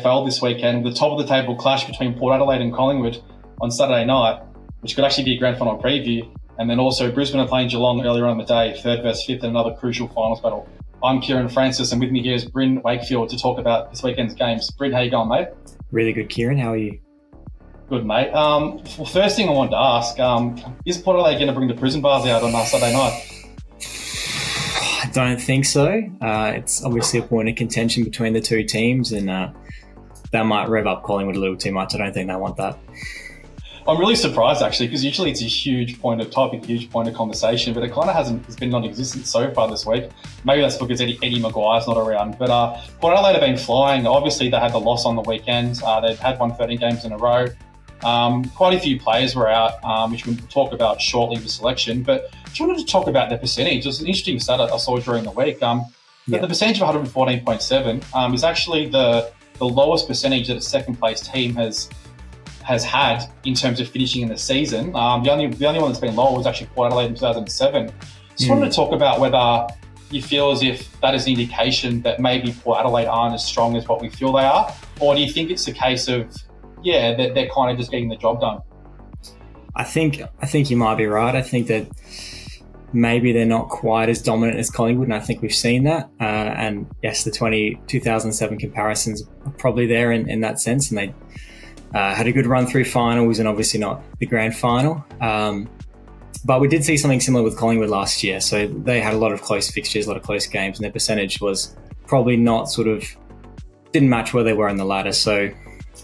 AFL this weekend, the top of the table clash between Port Adelaide and Collingwood on Saturday night, which could actually be a grand final preview. And then also Brisbane are playing Geelong earlier on in the day, 3rd versus 5th, in another crucial finals battle. I'm Kieran Francis, and with me here is Bryn Wakefield to talk about this weekend's games. Bryn, how you going, mate? Really good, Kieran. How are you? Good, mate. Well, first thing I wanted to ask, is Port Adelaide going to bring the prison bars out on Saturday night? I don't think so. It's obviously a point of contention between the two teams, and that might rev up Collingwood a little too much. I don't think they want that. I'm really surprised, actually, because usually it's a huge point of topic, a huge point of conversation, but it kind of it's been non-existent so far this week. Maybe that's because Eddie Maguire's not around. But Port Adelaide have been flying. Obviously, they had the loss on the weekend. They've had won 13 games in a row. Quite a few players were out, which we'll talk about shortly with selection. But just wanted to talk about their percentage. It was an interesting stat I saw during the week. The percentage of 114.7 is actually the lowest percentage that a second-place team has had in terms of finishing in the season. The only one that's been lower was actually Port Adelaide in 2007. Just wanted to talk about whether you feel as if that is an indication that maybe Port Adelaide aren't as strong as what we feel they are, or do you think it's a case of, that they're kind of just getting the job done? I think you might be right. I think that maybe they're not quite as dominant as Collingwood, and I think we've seen that. And yes, the 2007 comparisons are probably there in that sense, and they had a good run through finals and obviously not the grand final. But we did see something similar with Collingwood last year. So they had a lot of close fixtures, a lot of close games, and their percentage was probably not didn't match where they were in the ladder. So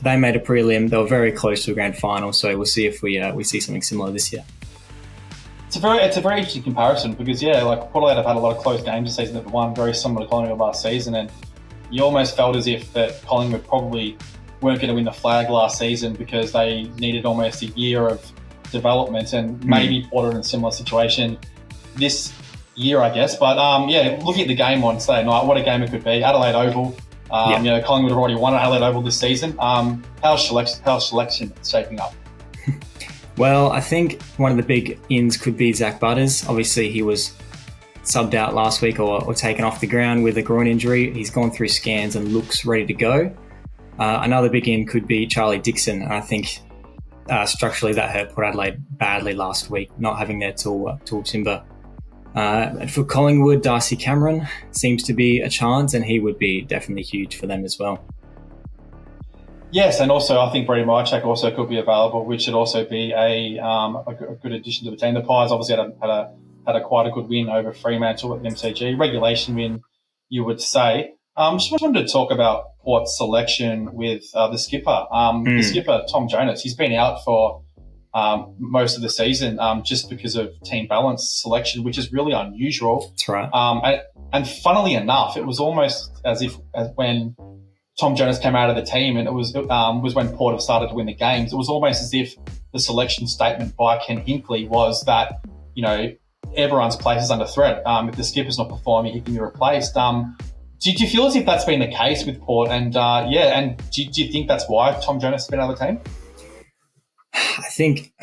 they made a prelim. They were very close to a grand final. So we'll see if we see something similar this year. It's a very interesting comparison because, Port Adelaide have had a lot of close games this season. They've won very similar to Collingwood last season. And you almost felt as if that Collingwood probably weren't going to win the flag last season because they needed almost a year of development, and maybe Port are in a similar situation this year, I guess. But looking at the game on Saturday night, what a game it could be. Adelaide Oval. Collingwood have already won at Adelaide Oval this season. How's selection shaping up? Well, I think one of the big ins could be Zach Butters. Obviously, he was subbed out last week or taken off the ground with a groin injury. He's gone through scans and looks ready to go. Another big in could be Charlie Dixon. I think structurally that hurt Port Adelaide badly last week, not having their tool timber. For Collingwood, Darcy Cameron seems to be a chance, and he would be definitely huge for them as well. Yes, and also I think Brady Mychak also could be available, which should also be a good addition to the team. The Pies obviously had a quite a good win over Fremantle at the MCG. Regulation win, you would say. Just wanted to talk about Port's selection with the skipper. The skipper, Tom JONAS, he's been out for most of the season just because of team balance selection, which is really unusual. That's right. And funnily enough, it was almost as when Tom JONAS came out of the team, and it was when Port have started to win the games. It was almost as if the selection statement by Ken Hinkley was that, everyone's place is under threat. If the skipper's not performing, he can be replaced. Do you feel as if that's been the case with Port? And do you think that's why Tom JONAS has been out of the team? I think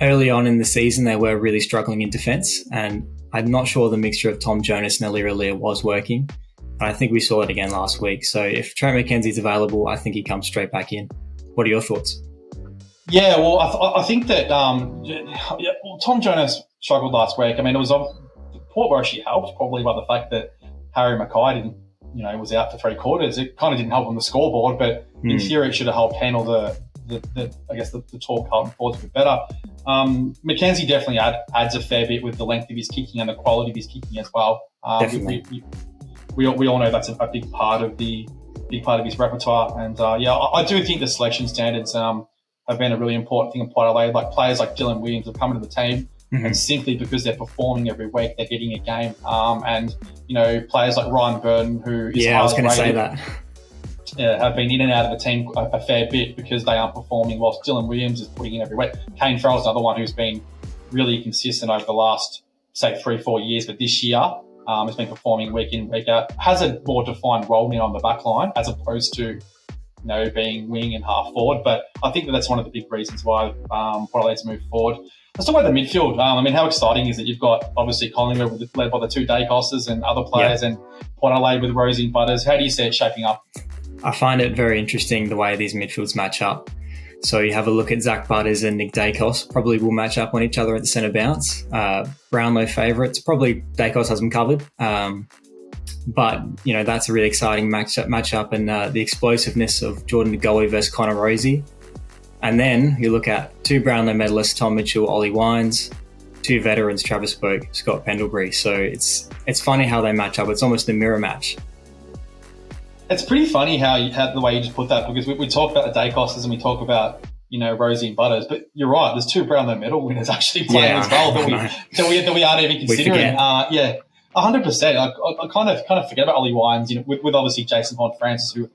early on in the season they were really struggling in defence, and I'm not sure the mixture of Tom JONAS and Aliir was working. But I think we saw it again last week. So if Trent McKenzie's available, I think he comes straight back in. What are your thoughts? Yeah, well, I think that Tom JONAS struggled last week. I mean, it was Port were actually helped probably by the fact that Harry Mackay was out for 3 quarters. It kind of didn't help on the scoreboard, but in theory it should have helped handle the tall Carlton forwards a bit better. McKenzie definitely adds a fair bit with the length of his kicking and the quality of his kicking as well. Definitely. We all know that's a big part of his repertoire. And I do think the selection standards have been a really important thing in Port Adelaide. Like players like Dylan Williams have come into the team, and simply because they're performing every week, they're getting a game. And players like Ryan Burton, who is I was going to say that. Have been in and out of the team a fair bit because they aren't performing, whilst Dylan Williams is putting in every week. Kane Farrell's another one who's been really consistent over the last, say, 3-4 years, but this year has been performing week in, week out. Has a more defined role now on the back line as opposed to being wing and half forward. But I think that's one of the big reasons why Port Adelaide's moved forward. Let's talk about the midfield. How exciting is it? You've got obviously Collingwood led by the 2 Dacostas and other players, and Port Adelaide with Rosie and Butters. How do you see it shaping up? I find it very interesting the way these midfields match up. So you have a look at Zach Butters and Nick Dacos, probably will match up on each other at the centre bounce. Brownlow favourites, probably Dacos has them covered. But, you know, that's a really exciting matchup, and the explosiveness of Jordan De Goey versus Connor Rozee. And then you look at 2 Brownlow medalists, Tom Mitchell, Ollie Wines, 2 veterans, Travis Boak, Scott Pendlebury. So it's funny how they match up. It's almost a mirror match. It's pretty funny how you had the way you just put that, because we talk about the Dacoses and we talk about, you know, Rozee and Butters, but you're right. There's 2 Brownlow medal winners actually playing as well that we aren't even considering. 100%. I kind of forget about Ollie Wines, you know, with obviously Jason Horne-Francis, who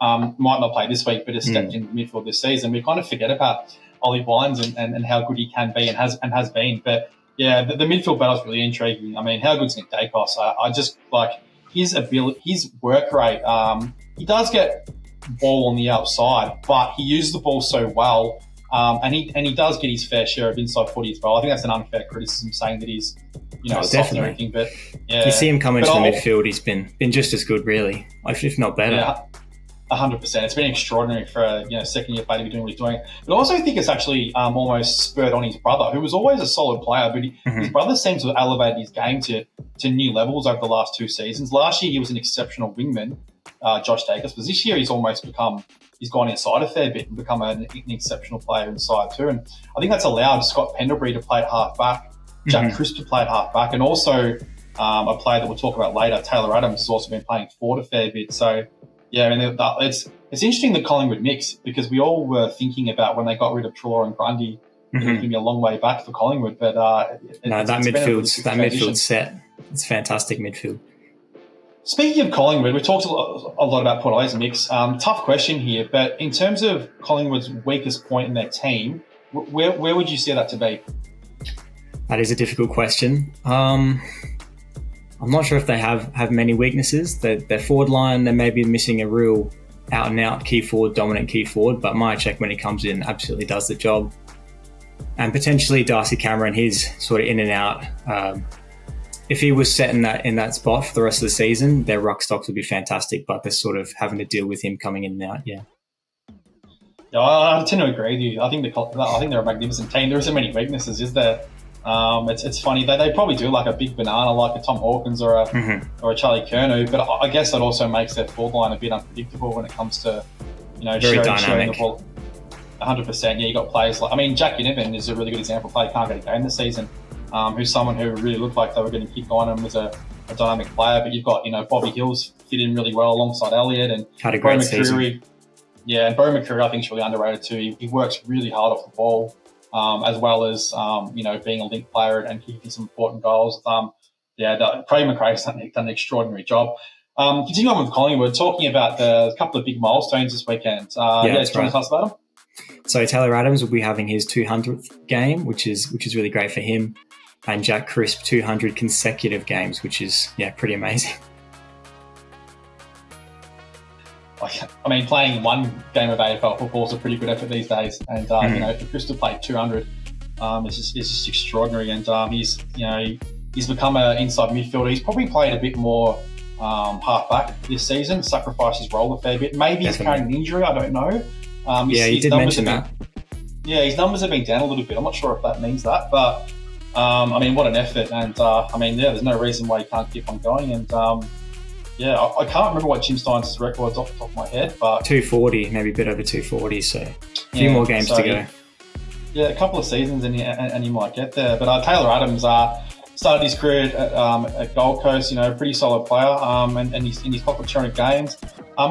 might not play this week, but has stepped in the midfield this season. We kind of forget about Ollie Wines and how good he can be and has been. But yeah, the midfield battle is really intriguing. I mean, how good's Nick Dacos? I just like his ability, his work rate. He does get ball on the outside, but he uses the ball so well, and he does get his fair share of inside footy as well. I think that's an unfair criticism saying that he's, you know, soft and everything. But yeah, you see him come into the midfield, he's been just as good, really, if not better. Yeah. 100%. It's been extraordinary for a second-year player to be doing what he's doing. But I also think it's actually almost spurred on his brother, who was always a solid player, but his brother seems to have elevated his game to new levels over the last 2 seasons. Last year, he was an exceptional wingman, Josh Dacos, but this year he's gone inside a fair bit and become an exceptional player inside too. And I think that's allowed Scott Pendlebury to play at half-back, Jack Crisp to play at half-back, and also a player that we'll talk about later, Taylor Adams, has also been playing forward a fair bit. So, yeah, and it's interesting, the Collingwood mix, because we all were thinking about when they got rid of Trelaw and Grundy, it was going to be a long way back for Collingwood. But that midfield set, it's fantastic midfield. Speaking of Collingwood, we talked a lot about Port Adelaide's mix. Tough question here, but in terms of Collingwood's weakest point in their team, where would you see that to be? That is a difficult question. I'm not sure if they have many weaknesses. Their forward line, they may be missing a real out-and-out key forward, dominant key forward, but Myercheck, when he comes in, absolutely does the job. And potentially Darcy Cameron, he's sort of in and out. If he was set in that spot for the rest of the season, their ruck stocks would be fantastic, but they're sort of having to deal with him coming in and out, yeah. Yeah, I tend to agree with you. I think they're a magnificent team. There isn't many weaknesses, is there? It's funny. They probably do like a big banana, like a Tom Hawkins or a Charlie Curnow, but I guess that also makes their forward line a bit unpredictable when it comes to, you know, sharing the ball. 100%. Yeah, you got players like, I mean, Jack Ginnivan is a really good example. Player can't get a game this season. Who's someone who really looked like they were going to keep on and was a dynamic player. But you've got, you know, Bobby Hills fit in really well alongside Elliott, and had a great season. Yeah, and Bo McCreary I think is really underrated too. He works really hard off the ball. As well as, you know, being a link player and kicking some important goals. Craig McRae's done an extraordinary job. Continuing on with Collingwood, talking about the couple of big milestones this weekend. Do you want to tell us about them? So Taylor Adams will be having his 200th game, which is really great for him, and Jack Crisp 200 consecutive games, which is pretty amazing. I mean, playing one game of AFL football is a pretty good effort these days, and you know, for Chris to play 200, it's just extraordinary. And he's become an inside midfielder. He's probably played a bit more halfback this season, sacrificed his role a fair bit. Maybe he's carrying an injury. I don't know. You did mention that. Yeah, his numbers have been down a little bit. I'm not sure if that means that, but I mean, what an effort! And there's no reason why he can't keep on going. And I can't remember what Jim Steins' record is off the top of my head, but 240, maybe a bit over 240. So a few more games to go. Yeah, a couple of seasons, and you might get there. But Taylor Adams started his career at Gold Coast. You know, a pretty solid player, and he's in his top of 200 games.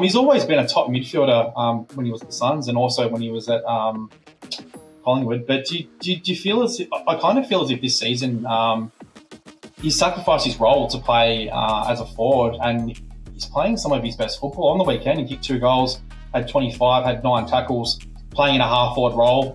He's always been a top midfielder when he was at the Suns, and also when he was at Collingwood. But do you feel I kind of feel as if this season he sacrificed his role to play as a forward, and he's playing some of his best football. On the weekend, he kicked 2 goals, had 25, had 9 tackles, playing in a half-forward role,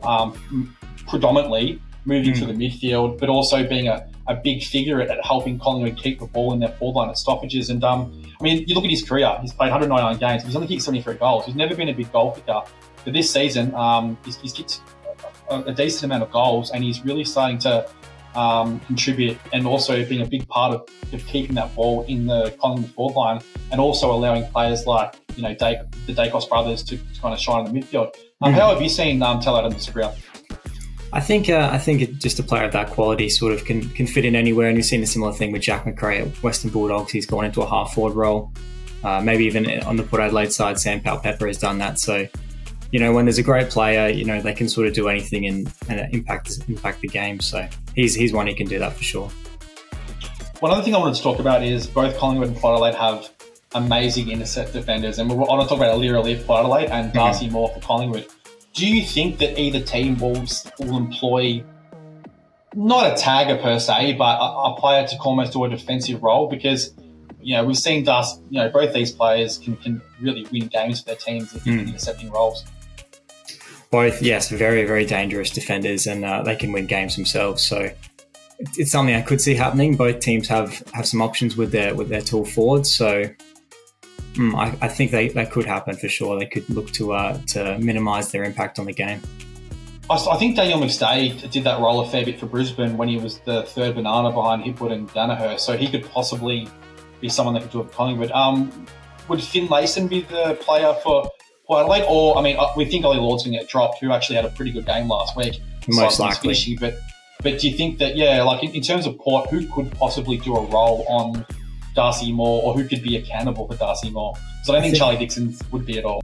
predominantly moving to the midfield, but also being a big figure at helping Collingwood keep the ball in their forward line at stoppages. And I mean, you look at his career, he's played 199 games, he's only kicked 73 goals. He's never been a big goal kicker. But this season, he's kicked a decent amount of goals, and he's really starting to contribute, and also being a big part of keeping that ball in the Collingwood forward line, and also allowing players like the Dacos brothers to kind of shine in the midfield. How have you seen Tal Adams' career? I think just a player of that quality sort of can fit in anywhere, and we've seen a similar thing with Jack McRae at Western Bulldogs. He's gone into a half forward role. Maybe even on the Port Adelaide side, Sam Powell-Pepper has done that. So, when there's a great player, they can sort of do anything and impact the game. So he's one who can do that for sure. One other thing I wanted to talk about is both Collingwood and Port Adelaide have amazing intercept defenders, and we're going to talk about Alira Lee for Port Adelaide and Darcy Moore for Collingwood. Do you think that either team will employ not a tagger per se, but a player to almost do a defensive role? Because we've seen Darcy, both these players can really win games for their teams in intercepting roles. Both, yes, very, very dangerous defenders, and they can win games themselves. So it's something I could see happening. Both teams have some options with their tall forwards. So I think they could happen for sure. They could look to minimise their impact on the game. I think Daniel McStay did that role a fair bit for Brisbane when he was the third banana behind Hipwood and Danaher. So he could possibly be someone that could do it for Collingwood. Would Finn Layson be the player for Port Adelaide? Or, we think Ollie Lord's going to get dropped, who actually had a pretty good game last week. Most likely. But do you think that, in terms of Port, who could possibly do a role on Darcy Moore, or who could be accountable for Darcy Moore? Because I don't think Charlie Dixon would be at all.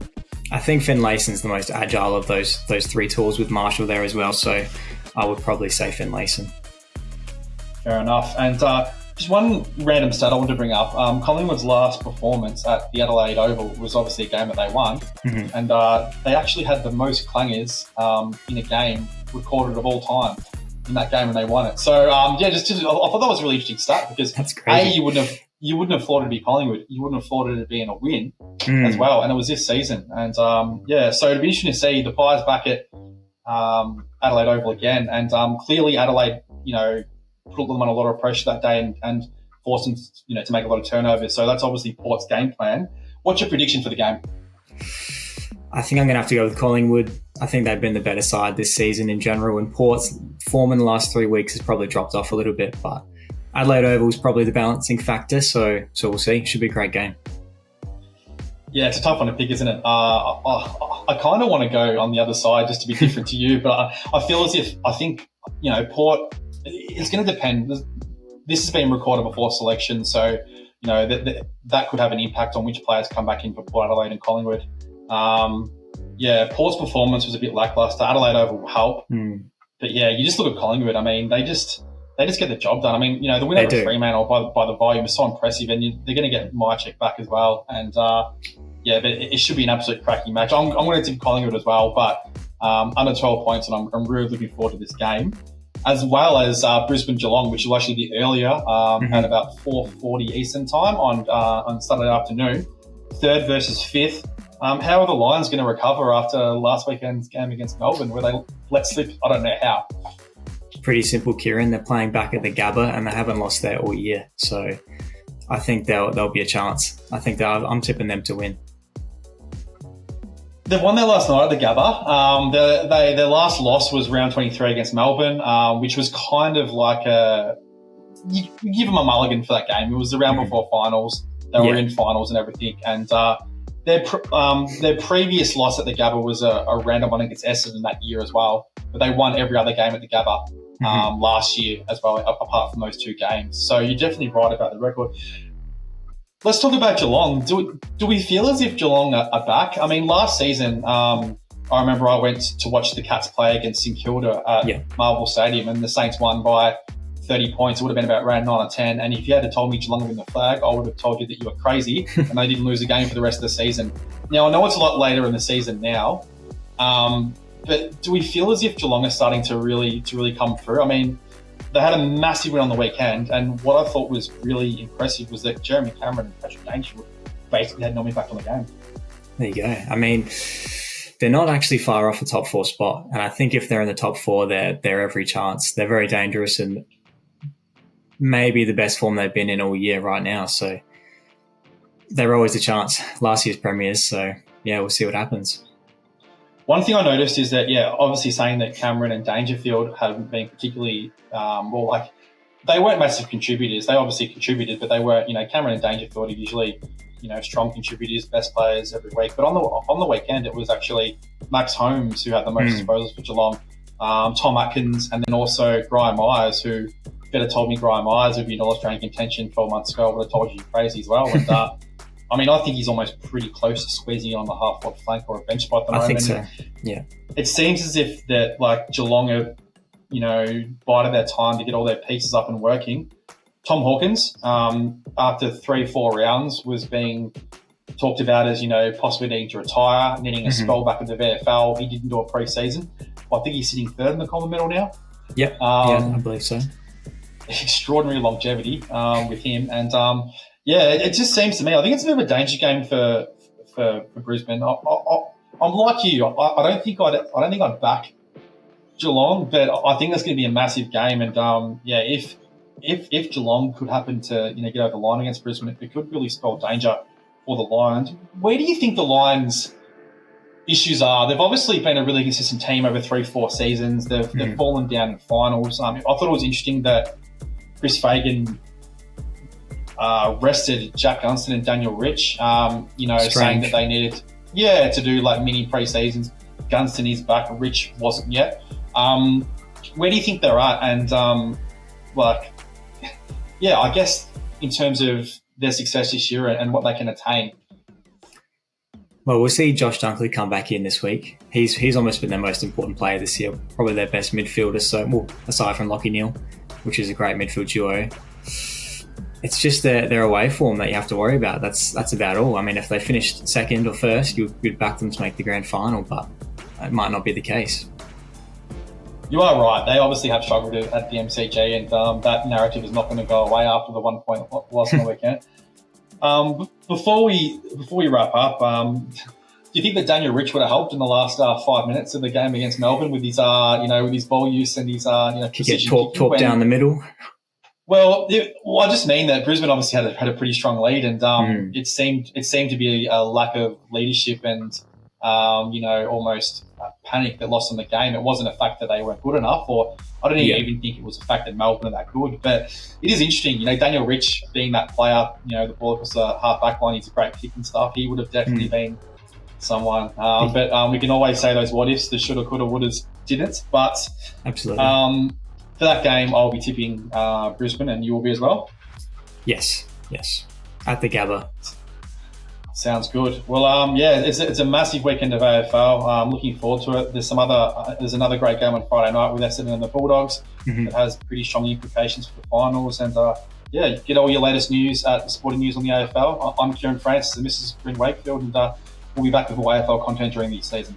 I think Finn Layson's the most agile of those three tools, with Marshall there as well. So I would probably say Finn Layson. Fair enough. And just one random stat I want to bring up. Collingwood's last performance at the Adelaide Oval was obviously a game that they won. Mm-hmm. And they actually had the most clangers in a game recorded of all time in that game, and they won it. So, I thought that was a really interesting stat, because that's crazy. You wouldn't have thought it'd be Collingwood. You wouldn't have thought it'd be in a win as well. And it was this season. And, so it'd be interesting to see the Pies back at Adelaide Oval again. And clearly Adelaide, put them on a lot of pressure that day and forced them, to make a lot of turnovers. So that's obviously Port's game plan. What's your prediction for the game? I think I'm going to have to go with Collingwood. I think they've been the better side this season in general, and Port's form in the last 3 weeks has probably dropped off a little bit, but Adelaide Oval is probably the balancing factor, so we'll see. Should be a great game. Yeah, it's a tough one to pick, isn't it? I kind of want to go on the other side just to be different to you, but I feel as if I think, Port, it's going to depend. This has been recorded before selection, so, that could have an impact on which players come back in for Port Adelaide and Collingwood. Port's performance was a bit lackluster. Adelaide Oval will help. But, you just look at Collingwood. They just get the job done. The win over Fremantle by the volume is so impressive, and they're going to get Myercheck back as well. And, but it should be an absolute cracking match. I'm going to tip Collingwood as well, but under 12 points, and I'm really looking forward to this game, as well as Brisbane Geelong, which will actually be earlier at about 4:40 Eastern time on Saturday afternoon. Third versus fifth. How are the Lions going to recover after last weekend's game against Melbourne, where they let slip? I don't know how. Pretty simple, Kieran. They're playing back at the Gabba, and they haven't lost there all year. So I think there'll be a chance. I'm tipping them to win. They won their last night at the Gabba. Their last loss was round 23 against Melbourne, which was kind of like you give them a mulligan for that game. It was the round before finals. They were in finals and everything. And their previous loss at the Gabba was a random one against Essendon that year as well. But they won every other game at the Gabba last year as well, apart from those two games. So you're definitely right about the record. Let's talk about Geelong. Do we feel as if Geelong are back? Last season, I remember I went to watch the Cats play against St Kilda at Marvel Stadium, and the Saints won by 30 points. It would have been about round 9 or 10. And if you had told me Geelong would win the flag, I would have told you that you were crazy and they didn't lose a game for the rest of the season. Now, I know it's a lot later in the season now, but do we feel as if Geelong are starting to really come through? They had a massive win on the weekend, and what I thought was really impressive was that Jeremy Cameron and Patrick Dangerfield basically had no impact on the game. There you go. They're not actually far off the top 4 spot, and I think if they're in the top 4, they're every chance. They're very dangerous and maybe the best form they've been in all year right now. So they're always a chance. Last year's premiers, so we'll see what happens. One thing I noticed is that, obviously saying that Cameron and Dangerfield haven't been particularly, they weren't massive contributors. They obviously contributed, but they weren't, Cameron and Dangerfield are usually, strong contributors, best players every week. But on the weekend, it was actually Max Holmes who had the most disposals for Geelong, Tom Atkins, and then also Brian Myers, who better told me Brian Myers would be in All-Australian contention 12 months ago. I would have told you crazy as well. And, I think he's almost pretty close to squeezing on the half-forward flank or a bench spot at the moment. I think so, yeah. It seems as if that, Geelong have, bided their time to get all their pieces up and working. Tom Hawkins, after 3-4 rounds, was being talked about as, possibly needing to retire, needing a spell back in the VFL. He didn't do a pre-season. I think he's sitting third in the Common Medal now. Yep, I believe so. Extraordinary longevity with him. And, it just seems to me, I think it's a bit of a danger game for Brisbane. I'm like you. I don't think I'd back Geelong, but I think that's going to be a massive game. And if Geelong could happen to get over the line against Brisbane, it could really spell danger for the Lions. Where do you think the Lions' issues are? They've obviously been a really consistent team over 3-4 seasons. They've fallen down in finals. I thought it was interesting that Chris Fagan rested Jack Gunston and Daniel Rich, saying that they needed to do mini pre-seasons. Gunston is back, Rich wasn't yet. Where do you think they're at? And I guess in terms of their success this year and what they can attain. Well, we'll see Josh Dunkley come back in this week. He's almost been their most important player this year, probably their best midfielder. So, aside from Lachie Neale, which is a great midfield duo. It's just their away form that you have to worry about. That's about all. If they finished second or first, you'd back them to make the grand final, but it might not be the case. You are right. They obviously have struggled at the MCG, and that narrative is not going to go away after the 1 point loss on the weekend. Before we wrap up, do you think that Daniel Rich would have helped in the last 5 minutes of the game against Melbourne with his with his ball use and his to get talked down the middle? Well, I just mean that Brisbane obviously had a pretty strong lead, and it seemed to be a lack of leadership and almost panic that lost them the game. It wasn't a fact that they weren't good enough, or I don't even think it was a fact that Melbourne are that good. But it is interesting, Daniel Rich being that player, the ball across the half back line, he's a great kick and stuff. He would have definitely been someone. But we can always say those what ifs, the shoulda, coulda, wouldas didn't. But absolutely. For that game, I'll be tipping Brisbane, and you will be as well? Yes. At the Gabba. Sounds good. Well, it's a massive weekend of AFL. I'm looking forward to it. There's another great game on Friday night with Essendon and the Bulldogs. It has pretty strong implications for the finals. And, get all your latest news at Sporting News on the AFL. I'm Kieran Francis, and this is Bryn Wakefield, and we'll be back with more AFL content during the season.